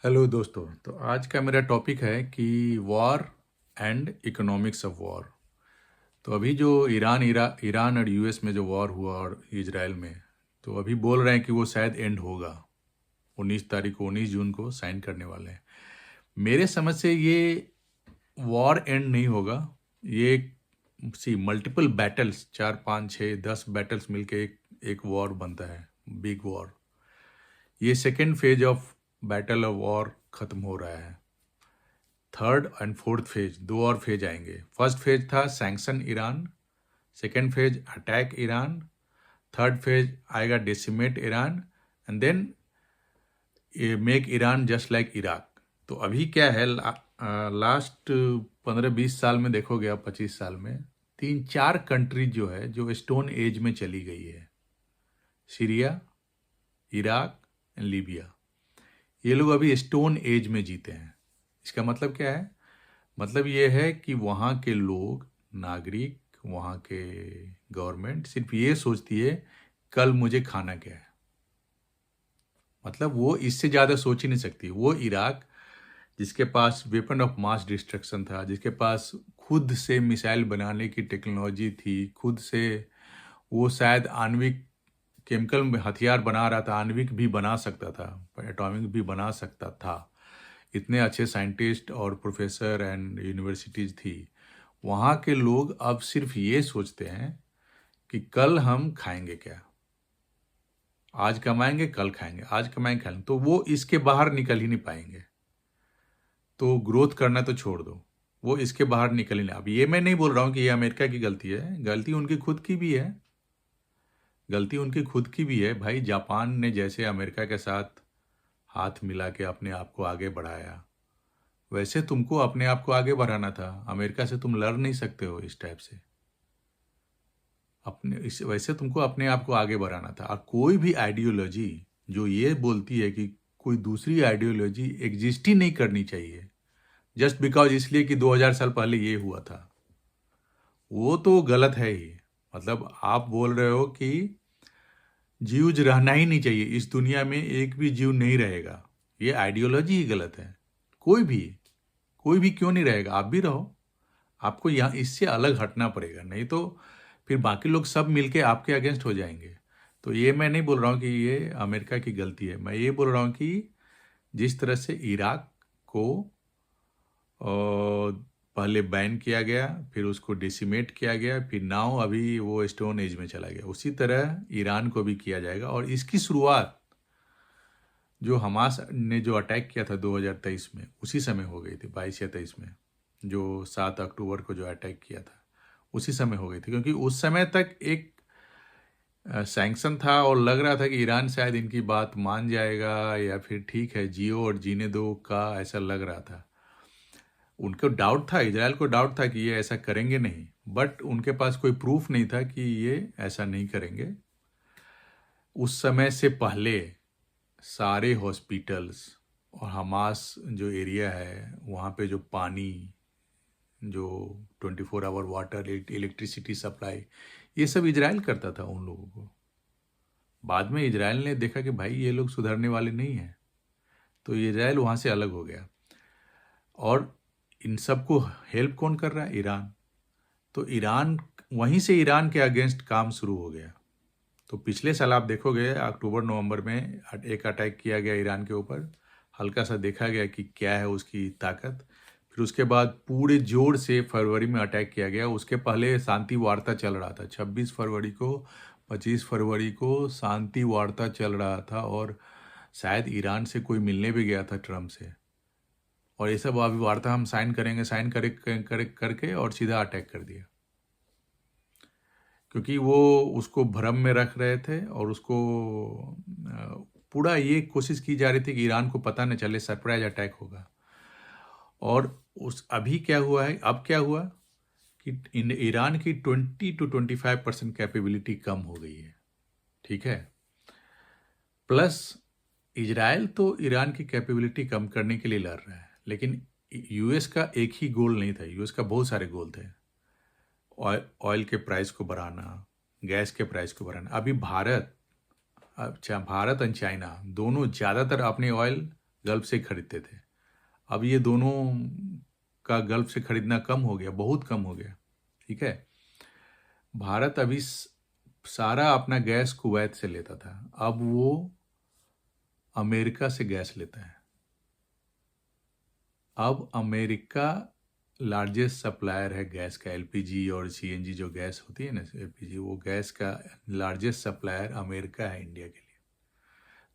Hello दोस्तों। तो आज का मेरा टॉपिक है कि war and economics of war. तो अभी जो ईरान और यूएस में जो वॉर हुआ और इजराइल में, तो अभी बोल रहे हैं कि वो शायद एंड होगा। 19 तारीख को, 19 जून को साइन करने वाले हैं। मेरे समझ से ये वॉर एंड नहीं होगा। ये मल्टीपल बैटल्स, 4 5 6 10 बैटल्स मिलके एक वॉर बनता है, बिग वॉर। ये second phase of battle of war खत्म हो रहा है। थर्ड एंड फोर्थ फेज, दो और फेज आएंगे। फर्स्ट फेज था sanction Iran, second phase attack Iran, third phase आएगा decimate Iran, and then make Iran just like Iraq. तो अभी क्या है, लास्ट 15 20 साल में देखोगे आप, 25 साल में 3 4 कंट्रीज जो है जो स्टोन एज में चली गई है। Syria, Iraq and Libya. ये लोग अभी स्टोन एज में जीते हैं। इसका मतलब क्या है? मतलब ये है कि वहाँ के लोग, नागरिक, वहाँ के गवर्नमेंट सिर्फ ये सोचती है कल मुझे खाना क्या है। मतलब वो इससे ज़्यादा सोच ही नहीं सकती। वो इराक जिसके पास वेपन ऑफ मास डिस्ट्रक्शन था, जिसके पास खुद से मिसाइल बनाने की टेक्नोलॉजी थी, खुद से वो शायद आणविक केमिकल में हथियार बना रहा था, आणविक भी बना सकता था, एटॉमिक भी बना सकता था। इतने अच्छे साइंटिस्ट और प्रोफेसर एंड यूनिवर्सिटीज़ थी। वहाँ के लोग अब सिर्फ ये सोचते हैं कि कल हम खाएंगे क्या। आज कमाएंगे कल खाएंगे, आज कमाएंगे खाएंगे। तो वो इसके बाहर निकल ही नहीं पाएंगे। तो ग्रोथ करना तो छोड़ दो, वो इसके बाहर निकल ही नहीं। अब ये मैं नहीं बोल रहा हूँ कि ये अमेरिका की गलती है, गलती उनकी खुद की भी है। गलती उनकी खुद की भी है भाई। जापान ने जैसे अमेरिका के साथ हाथ मिला के अपने आप को आगे बढ़ाया, वैसे तुमको अपने आप को आगे बढ़ाना था। अमेरिका से तुम लड़ नहीं सकते हो इस टाइप से। वैसे तुमको अपने आप को आगे बढ़ाना था। और कोई भी आइडियोलॉजी जो ये बोलती है कि कोई दूसरी आइडियोलॉजी एग्जिस्ट ही नहीं करनी चाहिए जस्ट बिकॉज इसलिए कि 2000 साल पहले ये हुआ था, वो तो गलत है ही। मतलब आप बोल रहे हो कि जीव रहना ही नहीं चाहिए इस दुनिया में, एक भी जीव नहीं रहेगा। ये आइडियोलॉजी ही गलत है। कोई भी क्यों नहीं रहेगा? आप भी रहो। आपको यहाँ इससे अलग हटना पड़ेगा, नहीं तो फिर बाकी लोग सब मिलके आपके अगेंस्ट हो जाएंगे। तो ये मैं नहीं बोल रहा हूँ कि ये अमेरिका की गलती है। मैं ये बोल रहा हूँ कि जिस तरह से इराक को पहले बैन किया गया, फिर उसको डिसिमेट किया गया, फिर नाउ अभी वो स्टोन एज में चला गया, उसी तरह ईरान को भी किया जाएगा। और इसकी शुरुआत जो हमास ने जो अटैक किया था 2023 में, उसी समय हो गई थी, 22 या 23 में। जो 7 अक्टूबर को जो अटैक किया था उसी समय हो गई थी, क्योंकि उस समय तक एक सैंक्शन था और लग रहा था कि ईरान शायद इनकी बात मान जाएगा, या फिर ठीक है जियो और जीने दो का, ऐसा लग रहा था। उनको डाउट था, इजराइल को डाउट था कि ये ऐसा करेंगे नहीं, बट उनके पास कोई प्रूफ नहीं था कि ये ऐसा नहीं करेंगे। उस समय से पहले सारे हॉस्पिटल्स और हमास जो एरिया है वहाँ पे जो पानी, जो 24 आवर वाटर, इलेक्ट्रिसिटी सप्लाई, ये सब इजराइल करता था उन लोगों को। बाद में इजराइल ने देखा कि भाई ये लोग सुधरने वाले नहीं हैं, तो इजराइल वहाँ से अलग हो गया। और इन सबको हेल्प कौन कर रहा है? ईरान। तो ईरान, वहीं से ईरान के अगेंस्ट काम शुरू हो गया। तो पिछले साल आप देखोगे अक्टूबर नवंबर में एक अटैक किया गया ईरान के ऊपर, हल्का सा देखा गया कि क्या है उसकी ताकत। फिर उसके बाद पूरे जोर से फरवरी में अटैक किया गया। उसके पहले शांति वार्ता चल रहा था, 26 फरवरी को, 25 फरवरी को शांति वार्ता चल रहा था, और शायद ईरान से कोई मिलने भी गया था ट्रम्प से। और ये सब अभी वार्ता हम साइन करेंगे, साइन करके और सीधा अटैक कर दिया, क्योंकि वो उसको भ्रम में रख रहे थे और उसको पूरा ये कोशिश की जा रही थी कि ईरान को पता न चले, सरप्राइज अटैक होगा। और उस अभी क्या हुआ है, अब क्या हुआ कि ईरान की 20 to 25% कैपेबिलिटी कम हो गई है, ठीक है। प्लस इजराइल तो ईरान की कैपेबिलिटी कम करने के लिए लड़ रहा है, लेकिन यूएस का एक ही गोल नहीं था, यूएस का बहुत सारे गोल थे। ऑयल के प्राइस को बढ़ाना, गैस के प्राइस को बढ़ाना। अभी भारत और चाइना दोनों ज़्यादातर अपने ऑयल गल्फ से खरीदते थे। अब ये दोनों का गल्फ से खरीदना कम हो गया, बहुत कम हो गया। ठीक है, भारत अभी सारा अपना गैस कुवैत से लेता था, अब वो अमेरिका से गैस लेता है। अब अमेरिका लार्जेस्ट सप्लायर है गैस का। एलपीजी और सीएनजी जो गैस होती है ना, एलपीजी, वो गैस का लार्जेस्ट सप्लायर अमेरिका है इंडिया के लिए।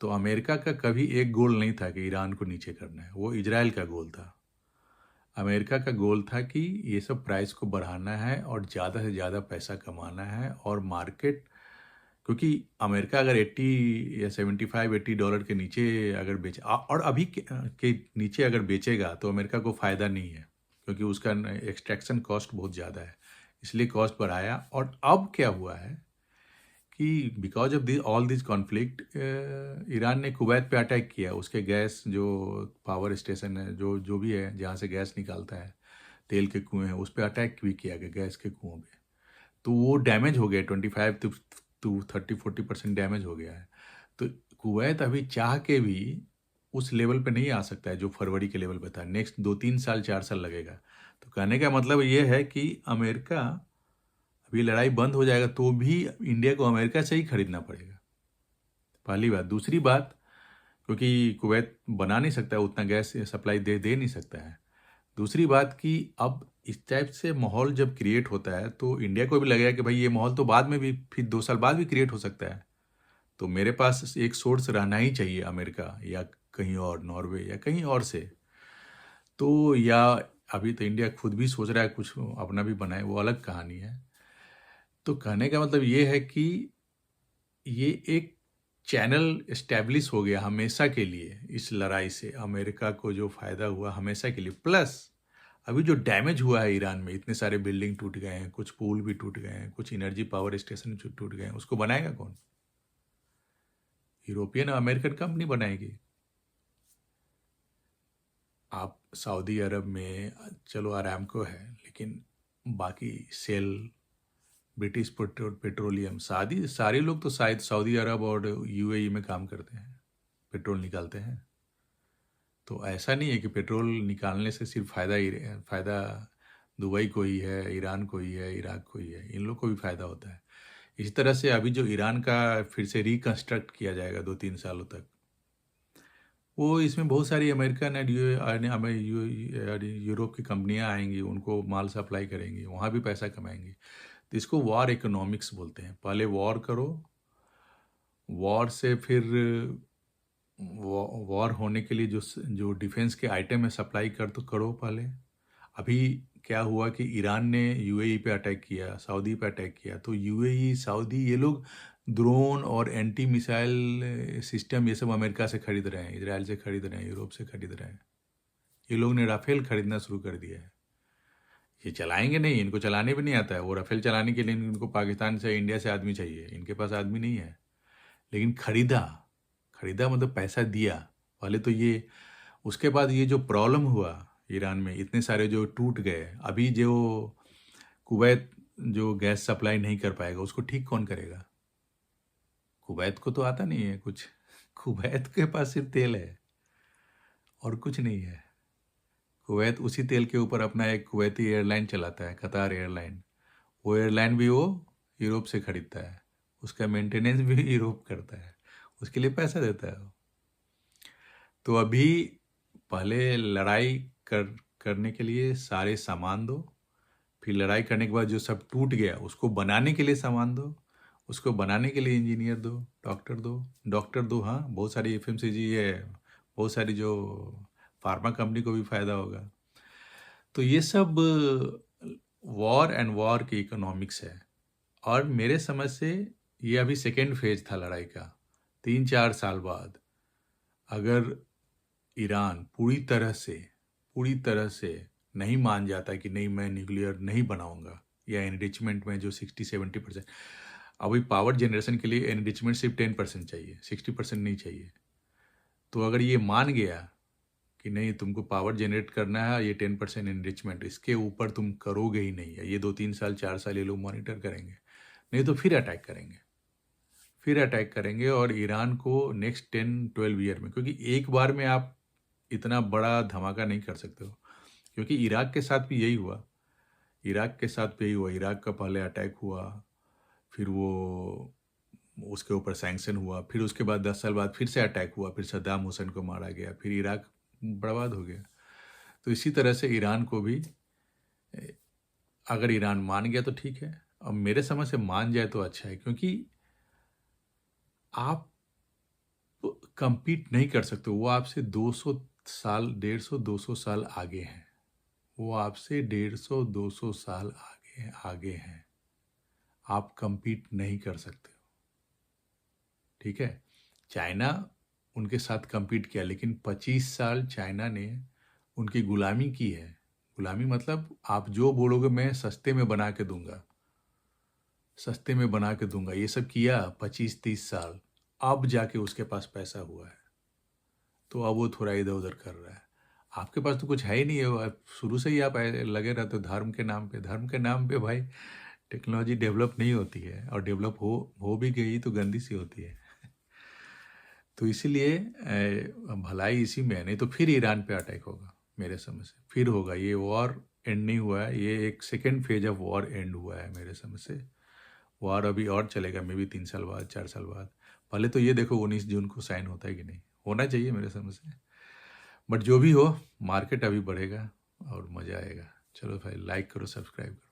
तो अमेरिका का कभी एक गोल नहीं था कि ईरान को नीचे करना है, वो इजराइल का गोल था। अमेरिका का गोल था कि ये सब प्राइस को बढ़ाना है और ज़्यादा से ज़्यादा पैसा कमाना है, और मार्केट, क्योंकि अमेरिका अगर 80 या 75-80 डॉलर के नीचे अगर और अभी के नीचे अगर बेचेगा तो अमेरिका को फ़ायदा नहीं है, क्योंकि उसका एक्सट्रैक्शन कॉस्ट बहुत ज़्यादा है, इसलिए कॉस्ट बढ़ाया। और अब क्या हुआ है कि because of all this conflict, Iran ने कुवैत पे अटैक किया। उसके गैस जो पावर स्टेशन है, जो जो भी है जहाँ से गैस निकालता है, तेल के कुएँ हैं, उस पर अटैक भी किया गया, गैस के कुओं पे। तो वो डैमेज हो गया, 25 to 30-40% डैमेज हो गया है। तो कुवैत अभी चाह के भी उस लेवल पे नहीं आ सकता है जो फरवरी के लेवल पे था। नेक्स्ट 2-3 साल 4 साल लगेगा। तो कहने का मतलब ये है कि अमेरिका, अभी लड़ाई बंद हो जाएगा तो भी इंडिया को अमेरिका से ही खरीदना पड़ेगा, पहली बात। दूसरी बात, क्योंकि कुवैत बना नहीं सकता है उतना गैस, सप्लाई दे नहीं सकता है। दूसरी बात कि अब इस टाइप से माहौल जब क्रिएट होता है तो इंडिया को भी लगेगा कि भाई ये माहौल तो बाद में भी, फिर 2 साल बाद भी क्रिएट हो सकता है। तो मेरे पास एक सोर्स रहना ही चाहिए, अमेरिका या कहीं और, नॉर्वे या कहीं और से। तो या अभी तो इंडिया खुद भी सोच रहा है कुछ अपना भी बनाए, वो अलग कहानी है। तो कहने का मतलब ये है कि ये एक चैनल इस्टेब्लिश हो गया हमेशा के लिए। इस लड़ाई से अमेरिका को जो फ़ायदा हुआ हमेशा के लिए, प्लस अभी जो डैमेज हुआ है ईरान में, इतने सारे बिल्डिंग टूट गए हैं, कुछ पुल भी टूट गए हैं, कुछ एनर्जी पावर स्टेशन टूट गए हैं, उसको बनाएगा कौन? यूरोपियन और अमेरिकन कंपनी बनाएगी। आप सऊदी अरब में चलो अरामको है, लेकिन बाकी सेल, ब्रिटिश पेट्रोलियम, सारे लोग तो शायद सऊदी अरब और यूएई में काम करते हैं, पेट्रोल निकालते हैं। तो ऐसा नहीं है कि पेट्रोल निकालने से सिर्फ फ़ायदा दुबई को ही है, ईरान को ही है, इराक को ही है, इन लोग को भी फ़ायदा होता है। इसी तरह से अभी जो ईरान का फिर से रिकंस्ट्रक्ट किया जाएगा 2-3 सालों तक, वो इसमें बहुत सारी अमेरिकन एंड यूरोप की कंपनियां आएंगी, उनको माल सप्लाई करेंगी, वहाँ भी पैसा कमाएंगी। तो इसको वॉर इकोनॉमिक्स बोलते हैं। पहले वॉर करो, वॉर से फिर वॉर होने के लिए जो जो डिफेंस के आइटम है सप्लाई करो पहले। अभी क्या हुआ कि ईरान ने यूएई पे अटैक किया, सऊदी पे अटैक किया, तो यूएई, सऊदी, ये लोग ड्रोन और एंटी मिसाइल सिस्टम ये सब अमेरिका से खरीद रहे हैं, इजराइल से खरीद रहे हैं, यूरोप से खरीद रहे हैं। ये लोग ने राफेल खरीदना शुरू कर दिया है। ये चलाएंगे नहीं, इनको चलाने भी नहीं आता है। वो राफेल चलाने के लिए इनको पाकिस्तान से, इंडिया से आदमी चाहिए, इनके पास आदमी नहीं है। लेकिन खरीदा, खरीदा मतलब पैसा दिया पहले तो ये। उसके बाद ये जो प्रॉब्लम हुआ ईरान में, इतने सारे जो टूट गए, अभी जो कुवैत जो गैस सप्लाई नहीं कर पाएगा उसको ठीक कौन करेगा? कुवैत को तो आता नहीं है कुछ। कुवैत के पास सिर्फ तेल है और कुछ नहीं है। कुवैत उसी तेल के ऊपर अपना एक कुवैती एयरलाइन चलाता है, कतार एयरलाइन। वो एयरलाइन भी वो यूरोप से खरीदता है, उसका मेंटेनेंस भी यूरोप करता है, उसके लिए पैसा देता है वो। तो अभी पहले लड़ाई करने के लिए सारे सामान दो, फिर लड़ाई करने के बाद जो सब टूट गया उसको बनाने के लिए सामान दो, उसको बनाने के लिए इंजीनियर दो, डॉक्टर दो। हाँ, बहुत सारी एफएमसीजी है, बहुत सारी जो फार्मा कंपनी को भी फ़ायदा होगा। तो ये सब वॉर एंड वॉर की इकोनॉमिक्स है। और मेरे समझ से ये अभी सेकेंड फेज था लड़ाई का। 3-4 साल बाद अगर ईरान पूरी तरह से नहीं मान जाता कि नहीं मैं न्यूक्लियर नहीं बनाऊंगा, या एनरिचमेंट में जो 60-70%, अभी पावर जनरेशन के लिए एनरिचमेंट सिर्फ 10% चाहिए, 60% नहीं चाहिए। तो अगर ये मान गया कि नहीं तुमको पावर जनरेट करना है, ये 10% एनरिचमेंट, इसके ऊपर तुम करोगे ही नहीं, ये 2-3 साल 4 साल ये लोग मॉनिटर करेंगे, नहीं तो फिर अटैक करेंगे और ईरान को नेक्स्ट 10-12 ईयर में, क्योंकि एक बार में आप इतना बड़ा धमाका नहीं कर सकते हो, क्योंकि इराक के साथ भी यही हुआ। इराक का पहले अटैक हुआ, फिर वो उसके ऊपर सैंक्शन हुआ, फिर उसके बाद 10 साल बाद फिर से अटैक हुआ, फिर सद्दाम हुसैन को मारा गया, फिर इराक बर्बाद हो गया। तो इसी तरह से ईरान को भी, अगर ईरान मान गया तो ठीक है, और मेरे समझ से मान जाए तो अच्छा है, क्योंकि आप compete नहीं कर सकते। वो आपसे 200 साल, 150 200 साल आगे हैं। वो आपसे 150 200 साल आगे हैं। आप compete नहीं कर सकते हो, ठीक है। चाइना उनके साथ compete किया, लेकिन 25 साल चाइना ने उनकी गुलामी की है। गुलामी मतलब आप जो बोलोगे मैं सस्ते में बना के दूंगा, ये सब किया 25-30 साल। अब जाके उसके पास पैसा हुआ है, तो अब वो थोड़ा इधर उधर कर रहा है। आपके पास तो कुछ है ही नहीं है, आप शुरू से ही आप लगे रहते हो धर्म के नाम पे भाई। टेक्नोलॉजी डेवलप नहीं होती है, और डेवलप हो भी गई तो गंदी सी होती है। तो इसीलिए भलाई इसी में है, नहीं तो फिर ईरान पे अटैक होगा मेरे समझ से, फिर होगा। ये वॉर एंड नहीं हुआ है, ये एक second phase of war and हुआ है मेरे समझ से। वॉर अभी और चलेगा, मे बी 3 साल बाद, 4 साल बाद। पहले तो ये देखो 19 जून को साइन होता है कि नहीं, होना चाहिए मेरे समझ से। बट जो भी हो, मार्केट अभी बढ़ेगा और मज़ा आएगा। चलो भाई, लाइक करो, सब्सक्राइब करो।